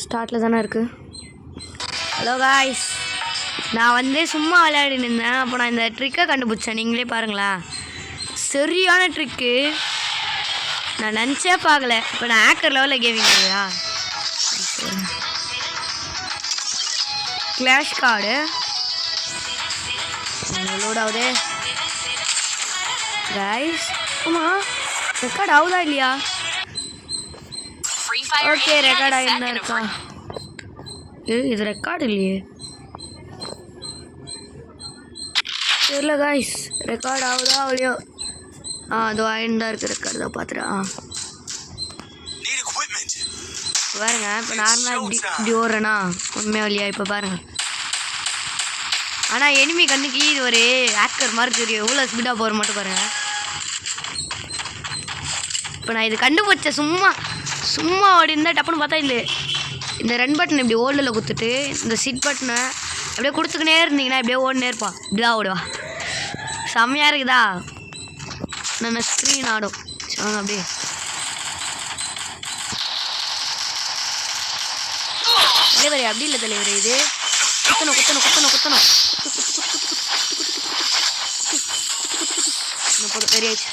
ஸ்டார்ட்டில் தானே இருக்குது. Hello guys, நான் வந்து சும்மா விளையாடின்னு இருந்தேன். அப்போ நான் இந்த ட்ரிக்கை கண்டுபிடிச்சேன். நீங்களே பாருங்களேன், சரியான ட்ரிக்கு. நான் நினச்சே பார்க்கல. இப்போ நான் ஹேக்கர் லெவலில் கேமிங் இல்லையா. கிளாஷ் கார்டு லோட் ஆகுது காய்ஸ். ஆமாம், ரெக்கார்ட் ஆகுதா இல்லையா? ஓகே, ரெக்கார்ட் ஆகிருந்தா இருக்கா? இது ரெக்கார்டு இல்லையே, தெரியல காய்ஸ். ரெக்கார்ட் ஆகுதா இல்லையோ? அது ஆகிருந்தா இருக்குது ரெக்கார்டு தான் பார்த்துட்டேன். பாருங்க, இப்போ நார்மலாக இப்படி ஓடுறேன்னா உண்மையாக இல்லையா? இப்போ பாருங்கள். ஆனால் எனிமி கண்ணுக்கு இது ஒரு ஹேக்கர் மாதிரி தெரியும். எவ்வளோ ஸ்பீடாக போகிற மட்டும் பாருங்கள். இப்போ நான் இது கண்டுபிடிச்ச சும்மா ஓடி இருந்தால் டப்புன்னு பார்த்தா இல்லை. இந்த ரன் பட்டன் இப்படி ஓல்டில் குத்துட்டு இந்த சிட் பட்டனை அப்படியே கொடுத்துக்கினே இருந்தீங்கன்னா இப்படியே ஓடினே இருப்பான். இப்படிதான் ஓடுவா. செம்மையாக இருக்குதா? நம்ம ஸ்க்ரீன் ஆடும். வாங்க அப்படியே. தலைவர் அப்படி இல்லை தலைவர், இது குத்தணும் போதும். வெரி ஆயிடுச்சு.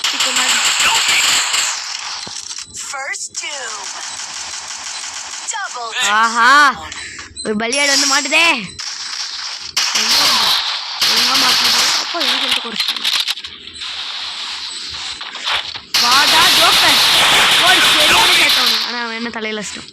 ஆஹா, ஒரு பலியாடு வந்து மாட்டுதே. அப்போ எனக்கு குறைச்சிட்டாங்க. வாடா ஜோக்கர் ஓடி சரியான கேட்டவனு. ஆனால் அவன் என்ன தலையில் இஷ்டம்.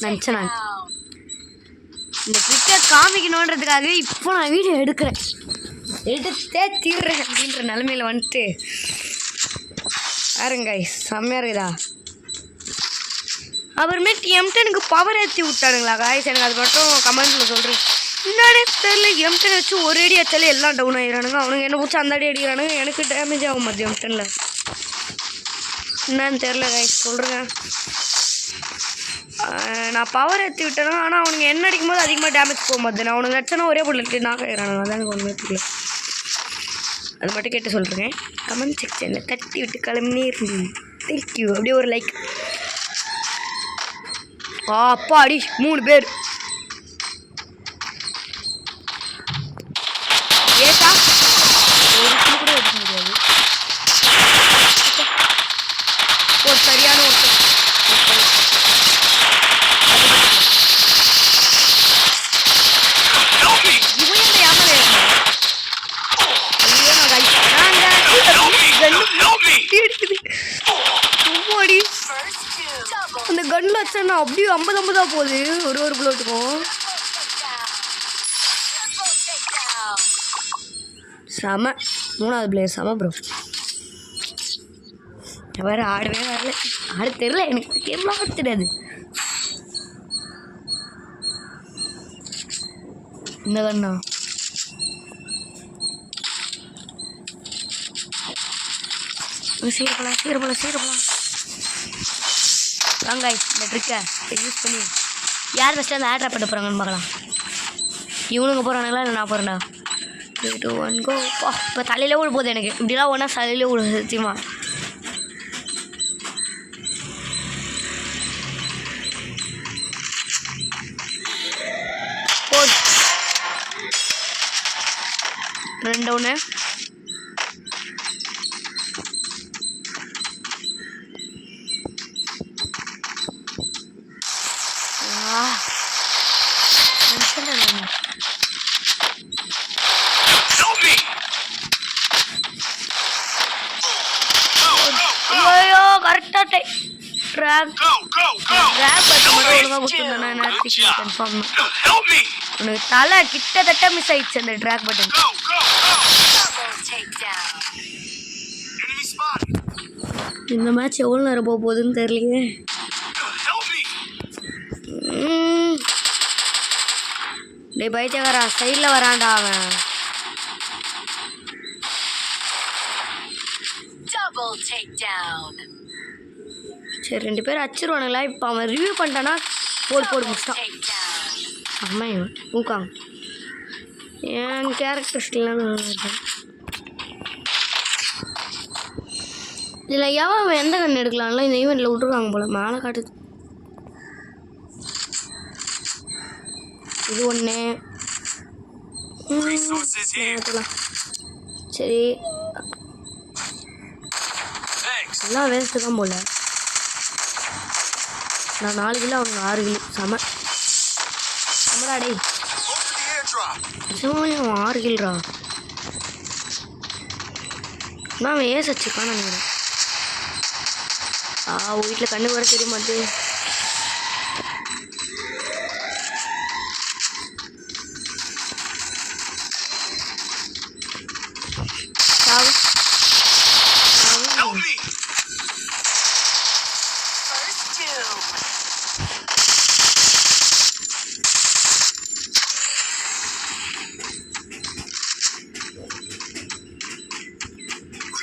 நினச்சேன் நான் இந்த ட்ரிக்கை காமிக்கணுன்றதுக்காக இப்போ நான் வீடியோ எடுத்தே தீர்றேன் அப்படின்ற நிலமையில வந்துட்டு பாருங்க செம்மையாக இருக்குதா. அப்புறமேட்டு M10க்கு பவர் ஏற்றி விட்டானுங்களா காய்ஸ்? எனக்கு அது மட்டும் கமெண்ட்டில் சொல்கிறேன். என்னன்னே தெரியல, M10 வச்சு ஒரு அடி அடிச்சாலே எல்லாம் டவுன் ஆகிடுறானுங்க. அவனுங்க என்ன பிடிச்சி அந்த அடி அடிக்கிறானுங்க. எனக்கு டேமேஜ் ஆகும் மாதிரி M10ல். என்னன்னு தெரில காய்ஸ், சொல்கிறேன். நான் பவர் ஏற்றி விட்டேனா, ஆனால் அவனுங்க என்ன அடிக்கும் போது அதிகமாக டேமேஜ் போக மாட்டேன். நான் அவனுக்கு அடிச்சனா ஒரே புல்லட் நாக் ஆகிறானுங்க. அதான் எனக்கு ஒன்றுமே தெரியல. அது மட்டும் கேட்டு சொல்கிறேன். கமெண்ட் செக்ஷனில் தட்டி விட்டு கிளம்பினே இருந்து தேங்க்யூ. அப்படியே ஒரு லைக். அப்பா அடி 3 பேர் ஏட்டா ஒரு கூட எடுக்க முடியாது. ஒரு சரியான ஒருத்தர் அந்த கன்ல வச்சா அப்படியே 50-50 போகுது ஒரு புல்லட்டுக்கும். செம 3வது பிளேயர் செம ப்ரோ. வேறு ஆடவே வரல, ஆட தெரியல எனக்கு. கேம்லாம் ஆட தெரியாது. இந்த கண்ணா சீரப்பலாம் வாங்க. இந்த ட்ரிக்கை யூஸ் பண்ணி யார் ஃபஸ்ட்டு அந்த ஆட்ரா பண்ண போகிறாங்கன்னு பார்க்கலாம். இவனுங்க போகிறானுங்களா இல்லை நான் போகிறேன்டா? 3 2 1 கோ. இப்போ தலையிலே விட போகுது எனக்கு. இப்படிலாம் ஒன்றா தலையிலே விடுது சத்தியமா. போடு 2 ஒன்று. கரெக்டாக உனக்கு தலை கிட்டத்தட்ட மிஸ் ஆயிடுச்சு அந்த ட்ராக் பட்டன். இந்த மேட்ச் எவ்வளோ நேரம் போக போகுதுன்னு தெரியலையே. டே பைத்தியக்காரா, சைடில் வரான்டா அவன். சரி 2 பேர் அடிச்சிருவானுங்களா? இப்போ அவன் ரிவ்யூ பண்ணிட்டானா போடு முடிச்சிட்டான். அம்மா இவன் ஊக்காங்க. என் கேரக்டர் ஸ்கில்லாம் நல்லா இருக்கும். இதில் எவன் எந்த கண் எடுக்கலாம்ல இந்த ஈவெண்ட்டில் விட்டுருக்காங்க போல். மேலே காட்டுது. இது ஒன்று. சரி எல்லாம் வேஸ்ட்டு தான் போல். நான் 4 கிலோ அவங்க 6 கிலோ சமடா டே. அவன் 6 கிலோரா. நான் அவன் ஏஸ் வச்சுக்கான் நினைக்கிறேன். வீட்டில் கண்ணு வர தெரிய மாட்டேன்.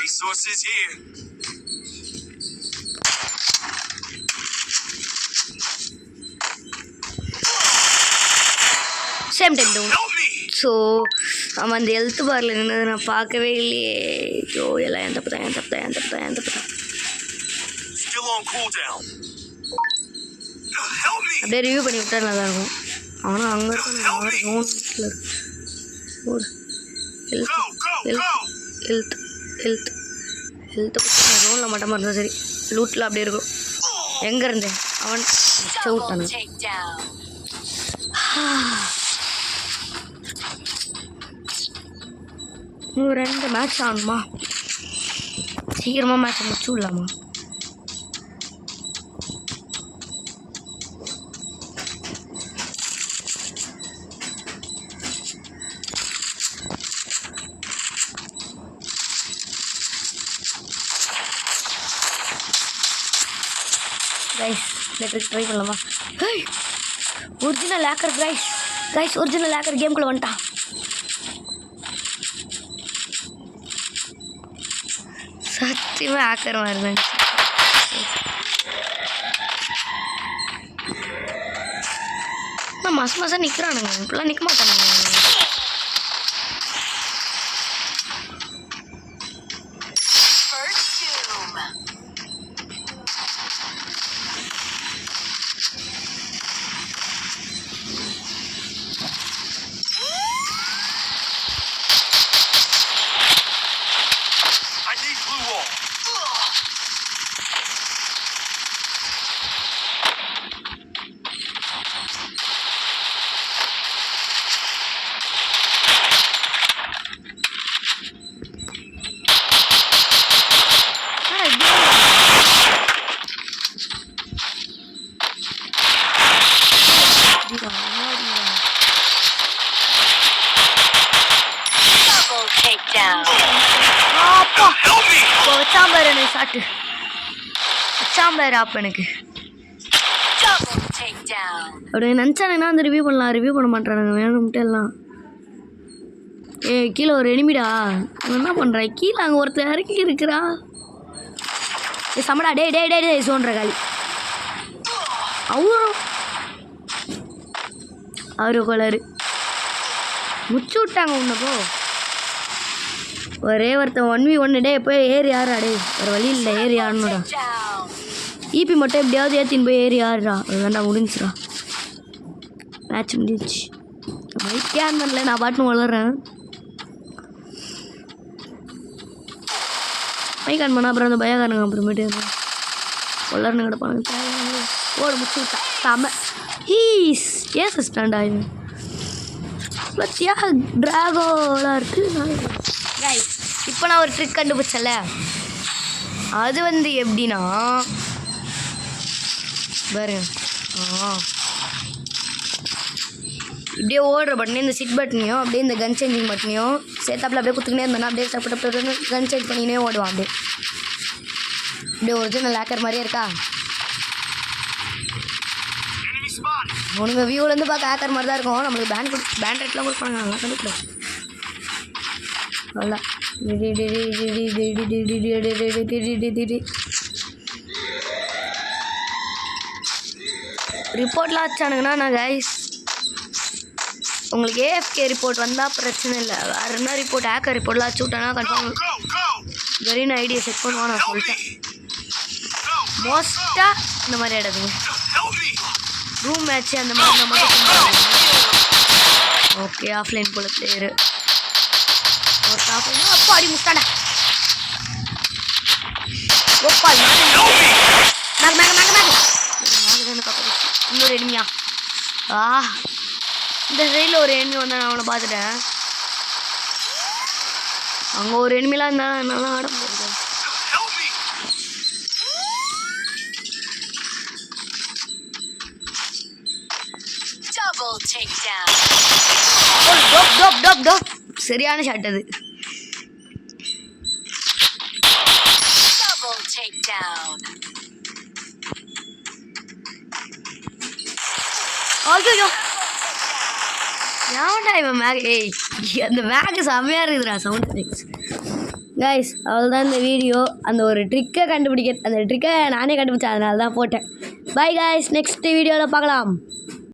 Resources here. Same time down. So அவன் அந்த ஹெல்த் பாரில் நின்னது நான் பார்க்கவே இல்லையே. ஐயோ எல்லாம் எந்த பத்தா அப்படியே ரிவ்யூ பண்ணி விட்டா நல்லா இருக்கும். ஆனால் அங்கே இருக்க ஹெல்த்தை பற்றி நான் ரோனில் மட்டுமா இருந்தால் சரி. லூட்டில் அப்படியே இருக்கும். எங்கே இருந்தேன் அவன் விட்டானு. இன்னும் 2 மேட்ச் ஆகணுமா? சீக்கிரமாக மேட்ச்சை முடிச்சு விடலாமா? கைஸ் ட்ரை பண்ணலாமா? Original hacker guys original hacker கேம்குள்ளே வந்துட்டான். சத்தியமாக ஹேக்கர் மாதிரி தான். நான் மாதம் நிற்கிறானுங்க. இப்படிலாம் நிற்க மாட்டானுங்க. சாம்பார் ஆப் எனக்கு அப்படி நினச்சானுங்கன்னா அந்த ரிவ்யூ பண்ணலாம். ரிவ்யூ பண்ண மாட்டானுங்க வேணும்ட்டு எல்லாம். கீழே ஒரு எனிமிடா. என்ன பண்ணுற கீழே அங்கே ஒருத்தர் இறக்கி இருக்கிறா. சமடா டே டே டே டே சோன்ற காலி. அவரு கோளாறு முச்சு விட்டாங்க. உன்னப்போ ஒரே ஒருத்தன் 1v1 டே போய் ஏறி யாரா டே. ஒரு வழி இல்லை ஏறி யாருன்னுடா. ஈபி மட்டும் எப்படியாவது ஏற்றின்னு போய் ஏறி யாருடா. அது வேண்டாம் முடிஞ்சுடா. மேட்ச் முடிஞ்சிச்சு. மைக்கே ஆன் பண்ணல. நான் பாட்டுன்னு வளர்றேன். மைக் ஆன் பண்ணால் அப்புறம் அந்த பயக்காரனுங்க அப்புறமேட்டு வளர்னு கிடப்பானுங்க. ஓட முச்சு விட்டா செம ஈஸ் ஏன் ஸ்டாண்ட் ஆகுது பத்தியா ட்ராகோலாம் இருக்குது. இப்போ நான் ஒரு ட்ரிக் கண்டுபிடிச்சல. அது வந்து எப்படின்னா பாருங்க. இப்படியே ஓடுற பட்டனையும் இந்த சிட் பட்டனையும் அப்படியே இந்த கன் சேஞ்சிங் பட்டனையும் சேர்த்தாப்பில் அப்படியே குத்துக்கினே இருந்தோன்னா அப்படியே தப்பு கன் சேஞ்ச் பண்ணினே ஓடுவான். அப்படியே ஒரிஜினல் ஹேக்கர் மாதிரியே இருக்கா. உனக்கு வியூலேருந்து பார்க்க ஹேக்கர் மாதிரி தான் இருக்கும். நம்மளுக்கு பேண்ட் ரேட்லாம் கொடுப்பாங்க. நல்லா கண்டுக்கூடாது. அவ்வளோ ரிப்போர்ட்லாம் வச்சானுங்கண்ணா. நான் கைஸ் உங்களுக்கு ஏஎஃப்கே ரிப்போர்ட் வந்தால் பிரச்சனை இல்லை. வேறு என்ன ரிப்போர்ட் ஹேக்கர் ரிப்போர்ட்லாம் வச்சு விட்டானா கன்ஃபார்ம் கரீன் ஐடியை செக் பண்ணுவான். நான் சொல்லிட்டேன். மோஸ்ட்டாக இந்த மாதிரி ஆடாதுங்க. ரூம் மேட்ச்சு அந்த மாதிரி நம்ம ஓகே. ஆஃப்லைன் போல பிளேயரு ஒரு ஆஃப்லைன். அப்பா அடி முஸ்டாடா. ஓப்பா இன்னொரு எனிமியா. இந்த சைடில் ஒரு எனிமி வந்தா நான் அவனை பார்த்துட்டேன். அங்கே ஒரு எனிமிலாம் இருந்தால் என்னால் ஆட முடியாது. சரியான ஷாட் அது. ஐயோ ஏன்டா இவன் மேக். ஏய் அந்த மேக்கு செம்மையாக இருக்குதுடா சவுண்ட் எஃபெக்ட்ஸ். கைஸ் அவ்வளோதான் இந்த வீடியோ. அந்த ஒரு ட்ரிக்கை அந்த ட்ரிக்கை நானே கண்டுபிடிச்சேன், அதனால தான் போட்டேன். பை கைஸ், நெக்ஸ்ட் வீடியோவில் பார்க்கலாம்.